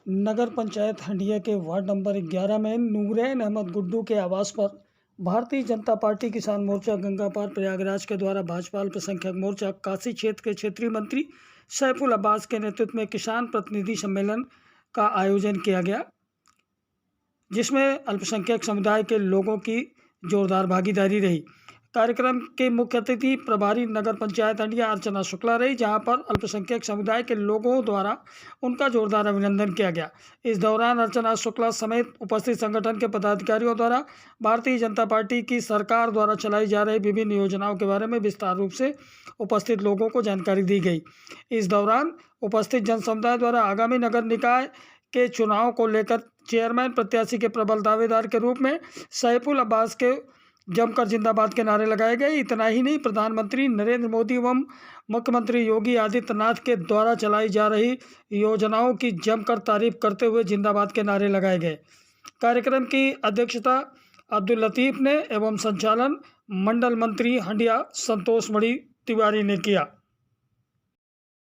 नगर पंचायत हंडिया के ward number 11 में नूरैन अहमद गुड्डू के आवास पर भारतीय जनता पार्टी किसान मोर्चा गंगापार प्रयागराज के द्वारा भाजपा अल्पसंख्यक मोर्चा काशी क्षेत्र के क्षेत्रीय मंत्री सैफुल अब्बास के नेतृत्व में किसान प्रतिनिधि सम्मेलन का आयोजन किया गया, जिसमें अल्पसंख्यक समुदाय के लोगों की जोरदार भागीदारी रही। कार्यक्रम के मुख्य अतिथि प्रभारी नगर पंचायत हंडिया अर्चना शुक्ला रही, जहां पर अल्पसंख्यक समुदाय के लोगों द्वारा उनका जोरदार अभिनंदन किया गया। इस दौरान अर्चना शुक्ला समेत उपस्थित संगठन के पदाधिकारियों द्वारा भारतीय जनता पार्टी की सरकार द्वारा चलाई जा रही विभिन्न योजनाओं के बारे में विस्तार रूप से उपस्थित लोगों को जानकारी दी गई। इस दौरान उपस्थित जन समुदाय द्वारा आगामी नगर निकाय के चुनाव को लेकर चेयरमैन प्रत्याशी के प्रबल दावेदार के रूप में सैफुल अब्बास के जमकर जिंदाबाद के नारे लगाए गए। इतना ही नहीं, प्रधानमंत्री नरेंद्र मोदी एवं मुख्यमंत्री योगी आदित्यनाथ के द्वारा चलाई जा रही योजनाओं की जमकर तारीफ करते हुए जिंदाबाद के नारे लगाए गए। कार्यक्रम की अध्यक्षता अब्दुल लतीफ ने एवं संचालन मंडल मंत्री हंडिया संतोष मणि तिवारी ने किया।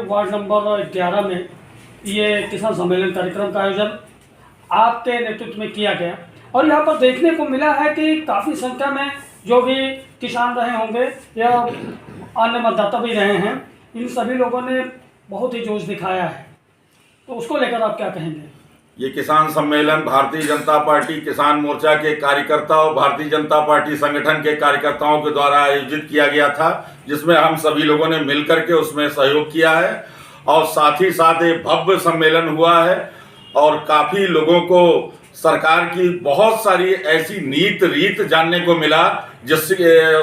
वार्ड नंबर 11 में ये किसान सम्मेलन कार्यक्रम का आयोजन आपके नेतृत्व में किया गया और यहाँ पर देखने को मिला है कि काफ़ी संख्या में जो भी किसान रहे होंगे या अन्य मतदाता भी रहे हैं, इन सभी लोगों ने बहुत ही जोश दिखाया है, तो उसको लेकर आप क्या कहेंगे? ये किसान सम्मेलन भारतीय जनता पार्टी किसान मोर्चा के कार्यकर्ताओं, भारतीय जनता पार्टी संगठन के कार्यकर्ताओं के द्वारा आयोजित किया गया था, जिसमें हम सभी लोगों ने मिलकर के उसमें सहयोग किया है और साथ ही साथ एक भव्य सम्मेलन हुआ है और काफ़ी लोगों को सरकार की बहुत सारी ऐसी नीत रीत जानने को मिला, जिससे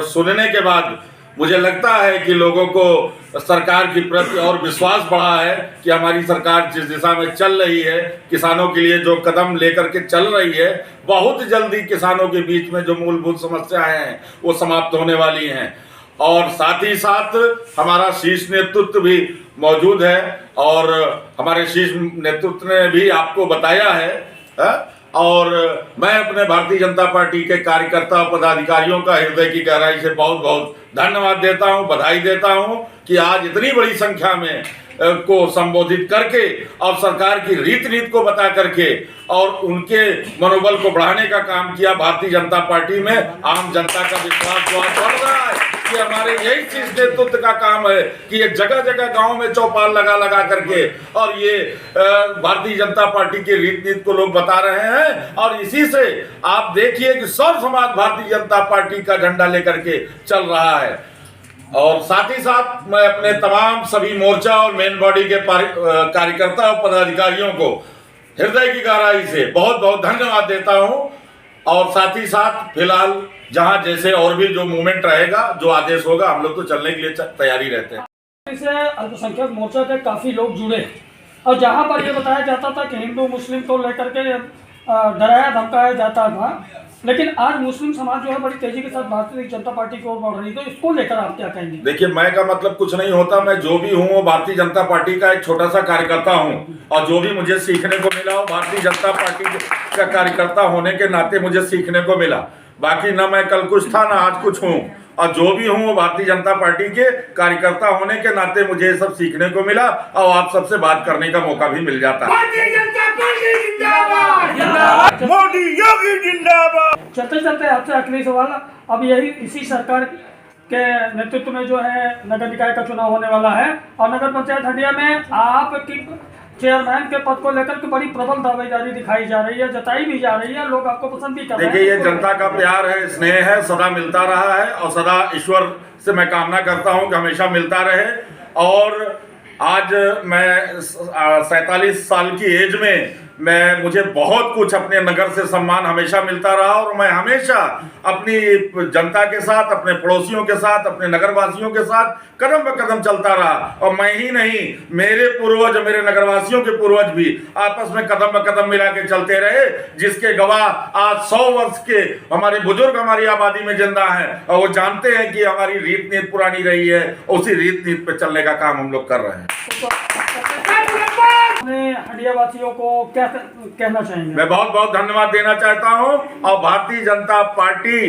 सुनने के बाद मुझे लगता है कि लोगों को सरकार के प्रति और विश्वास बढ़ा है कि हमारी सरकार जिस दिशा में चल रही है, किसानों के लिए जो कदम लेकर के चल रही है, बहुत जल्दी किसानों के बीच में जो मूलभूत समस्याएं हैं वो समाप्त होने वाली हैं। और साथ ही साथ हमारा शीर्ष नेतृत्व भी मौजूद है और हमारे शीर्ष नेतृत्व ने भी आपको बताया है। और मैं अपने भारतीय जनता पार्टी के कार्यकर्ता और पदाधिकारियों का हृदय की गहराई से बहुत बहुत धन्यवाद देता हूं, बधाई देता हूं कि आज इतनी बड़ी संख्या में को संबोधित करके और सरकार की रीत नीति को बता करके और उनके मनोबल को बढ़ाने का काम किया। भारतीय जनता पार्टी में आम जनता का विश्वास बहुत बढ़ रहा है कि हमारे यही शीर्ष नेतृत्व का काम है कि ये जगह जगह गांव में चौपाल लगा करके और ये भारतीय जनता पार्टी की रीत नीति को लोग बता रहे हैं। और इसी से आप देखिए कि सब समाज भारतीय जनता पार्टी का झंडा लेकर के चल रहा है। और साथ ही साथ मैं अपने तमाम सभी मोर्चा और मेन बॉडी के कार्यकर्ता और पदाधिकारियों को हृदय की गहराई से बहुत बहुत धन्यवाद देता हूं। और साथ ही साथ फिलहाल जहां जैसे और भी जो मूवमेंट रहेगा, जो आदेश होगा, हम लोग तो चलने के लिए तैयारी रहते हैं। इससे अल्पसंख्यक मोर्चा के काफी लोग जुड़े और जहां पर ये बताया जाता था कि हिंदू मुस्लिम को लेकर के डराया धमकाया जाता था, लेकिन आज मुस्लिम समाज जो है बड़ी तेजी के साथ भारतीय जनता पार्टी की ओर बढ़ रही है, तो इसको लेकर आप क्या कहेंगे? देखिए, मैं का मतलब कुछ नहीं होता, मैं जो भी हूँ वो भारतीय जनता पार्टी का एक छोटा सा कार्यकर्ता हूँ और जो भी मुझे सीखने को मिला वो भारतीय जनता पार्टी का कार्यकर्ता होने के नाते मुझे सीखने को मिला। बाकी ना मैं कल कुछ था ना आज कुछ हूँ, और जो भी हूँ वो भारतीय जनता पार्टी के कार्यकर्ता होने के नाते मुझे सब सीखने को मिला और आप सबसे बात करने का मौका भी मिल जाता है। मोदी योगी जिंदाबाद। चलते चलते आपसे आखिरी सवाल, अब यही इसी सरकार के नेतृत्व में जो है नगर निकाय का चुनाव होने वाला है और नगर पंचायत हंडिया में आपकी चेयरमैन के पद को लेकर के बड़ी प्रबल दावेदारी दिखाई जा रही है, जताई भी जा रही है, लोग आपको पसंद भी कर रहे हैं। देखिए, ये जनता का प्यार है, स्नेह है, सदा मिलता रहा है और सदा ईश्वर से मैं कामना करता हूं कि हमेशा मिलता रहे। और आज मैं 47 साल की एज में मुझे बहुत कुछ अपने नगर से सम्मान हमेशा मिलता रहा और मैं हमेशा अपनी जनता के साथ, अपने पड़ोसियों के साथ, अपने नगरवासियों के साथ कदम ब कदम चलता रहा। और मैं ही नहीं, मेरे पूर्वज, मेरे नगरवासियों के पूर्वज भी आपस में कदम ब कदम मिला के चलते रहे, जिसके गवाह आज 100 वर्ष के हमारे बुजुर्ग हमारी आबादी में जिंदा हैं और वो जानते हैं कि हमारी रीत नीति पुरानी रही है, उसी रीत नीति पे चलने का काम हम लोग कर रहे हैं। हंडिया वासियों को क्या कहना चाहेंगे? मैं बहुत बहुत धन्यवाद देना चाहता हूं और भारतीय जनता पार्टी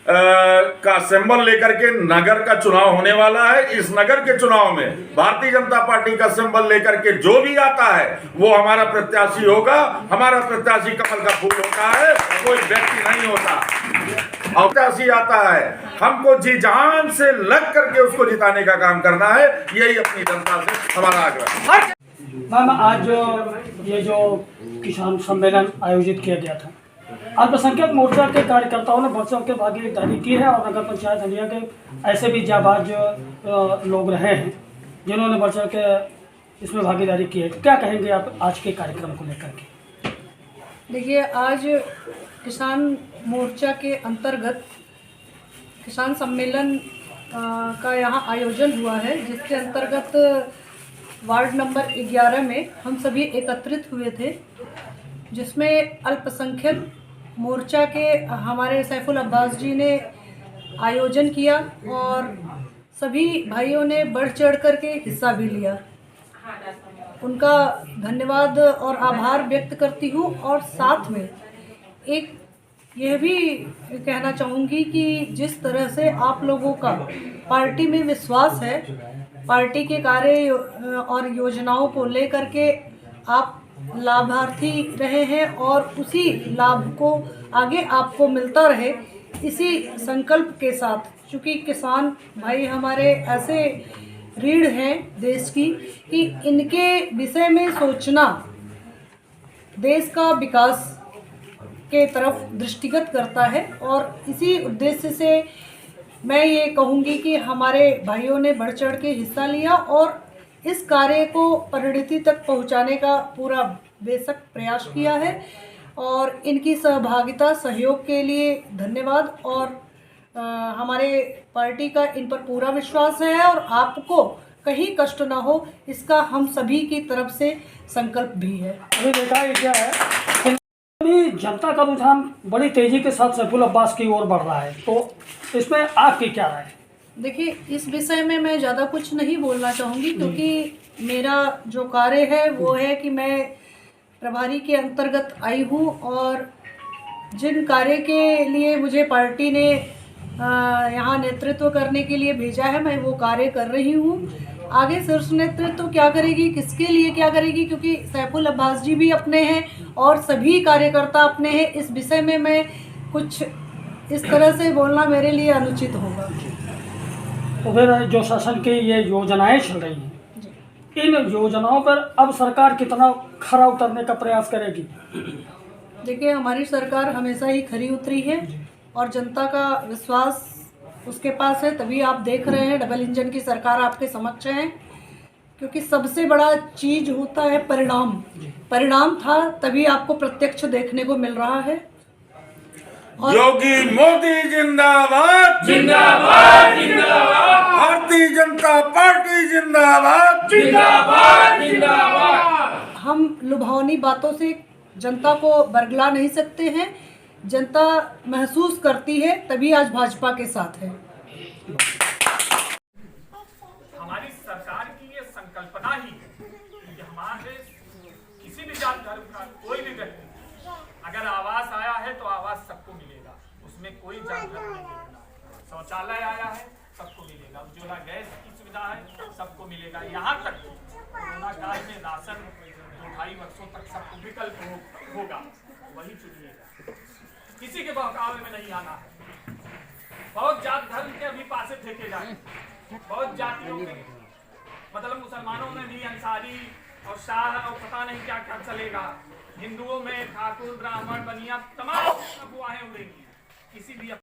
का सिंबल लेकर के नगर का चुनाव होने वाला है। इस नगर के चुनाव में भारतीय जनता पार्टी का सिंबल लेकर के जो भी आता है वो हमारा प्रत्याशी होगा। हमारा प्रत्याशी कमल का फूल होता है, कोई व्यक्ति नहीं होता। और प्रत्याशी आता है, हमको जी जान से लग करके उसको जिताने का काम करना है। यही अपनी जनता से हमारा आग्रह है। मैम, आज ये जो किसान सम्मेलन आयोजित किया गया था, अल्पसंख्यक मोर्चा के कार्यकर्ताओं ने बढ़ चढ़ के भागीदारी की है और नगर पंचायत हंडिया के ऐसे भी जाबाज लोग रहे हैं जिन्होंने बढ़ चढ़ के इसमें भागीदारी की है। तो क्या कहेंगे आप आज के कार्यक्रम को लेकर के? देखिए, आज किसान मोर्चा के अंतर्गत किसान सम्मेलन का यहाँ आयोजन हुआ है, जिसके अंतर्गत वार्ड नंबर 11 में हम सभी एकत्रित हुए थे, जिसमें अल्पसंख्यक मोर्चा के हमारे सैफुल अब्बास जी ने आयोजन किया और सभी भाइयों ने बढ़ चढ़ कर के हिस्सा भी लिया। उनका धन्यवाद और आभार व्यक्त करती हूँ। और साथ में एक यह भी कहना चाहूँगी कि जिस तरह से आप लोगों का पार्टी में विश्वास है, पार्टी के कार्य और योजनाओं को लेकर के आप लाभार्थी रहे हैं और उसी लाभ को आगे आपको मिलता रहे, इसी संकल्प के साथ, चूँकि किसान भाई हमारे ऐसे रीढ़ हैं देश की कि इनके विषय में सोचना देश का विकास के तरफ दृष्टिगत करता है। और इसी उद्देश्य से मैं ये कहूँगी कि हमारे भाइयों ने बढ़ चढ़ के हिस्सा लिया और इस कार्य को परिणति तक पहुँचाने का पूरा बेशक प्रयास किया है। और इनकी सहभागिता सहयोग के लिए धन्यवाद। और हमारे पार्टी का इन पर पूरा विश्वास है और आपको कहीं कष्ट ना हो, इसका हम सभी की तरफ से संकल्प भी है। अभी देखा ये क्या है, जनता का रुझान बड़ी तेजी के साथ सैफुल अब्बास की ओर बढ़ रहा है, तो इसमें आपकी क्या राय है? देखिए, इस विषय में मैं ज़्यादा कुछ नहीं बोलना चाहूँगी, क्योंकि मेरा जो कार्य है वो है कि मैं प्रभारी के अंतर्गत आई हूँ और जिन कार्य के लिए मुझे पार्टी ने यहाँ नेतृत्व करने के लिए भेजा है, मैं वो कार्य कर रही हूँ। आगे शीर्ष नेतृत्व क्या करेगी, किसके लिए क्या करेगी, क्योंकि सैफुल अब्बास जी भी अपने हैं और सभी कार्यकर्ता अपने हैं, इस विषय में मैं कुछ इस तरह से बोलना मेरे लिए अनुचित होगा। तो फिर जो शासन की ये योजनाएं चल रही हैं, इन योजनाओं पर अब सरकार कितना खरा उतरने का प्रयास करेगी? देखिए, हमारी सरकार हमेशा ही खरी उतरी है और जनता का विश्वास उसके पास है, तभी आप देख रहे हैं डबल इंजन की सरकार आपके समक्ष है। क्योंकि सबसे बड़ा चीज होता है परिणाम। परिणाम था तभी आपको प्रत्यक्ष देखने को मिल रहा है। योगी मोदी जिंदाबाद जिंदाबाद जिंदाबाद, भारतीय जनता पार्टी जिंदाबाद जिंदाबाद जिंदाबाद। हम लुभावनी बातों से जनता को बरगला नहीं सकते हैं। जनता महसूस करती है, तभी आज भाजपा के साथ है। हमारी सरकार की ये संकल्पना ही है कि हमारे किसी भी जात धर्म का कोई भी व्यक्ति अगर आवास आया है तो आवास सबको मिलेगा, उसमें कोई जात धर्म नहीं मिलेगा। शौचालय आया है सबको मिलेगा, उज्ज्वला गैस की सुविधा है सबको मिलेगा। यहाँ तक कोरोना काल में राशन 2-2.5 वर्षों तक सबको विकल्प होगा, वही चुनिएगा। किसी के बहकावे में नहीं आना है। बहुत जात धर्म के अभी पासे फेंके जाए, बहुत जातियों के, मतलब मुसलमानों में भी अंसारी और शाह और पता नहीं क्या क्या चलेगा। हिंदुओं में ठाकुर, ब्राह्मण, बनिया, तमाम अफवाहें उड़ेंगी। किसी भी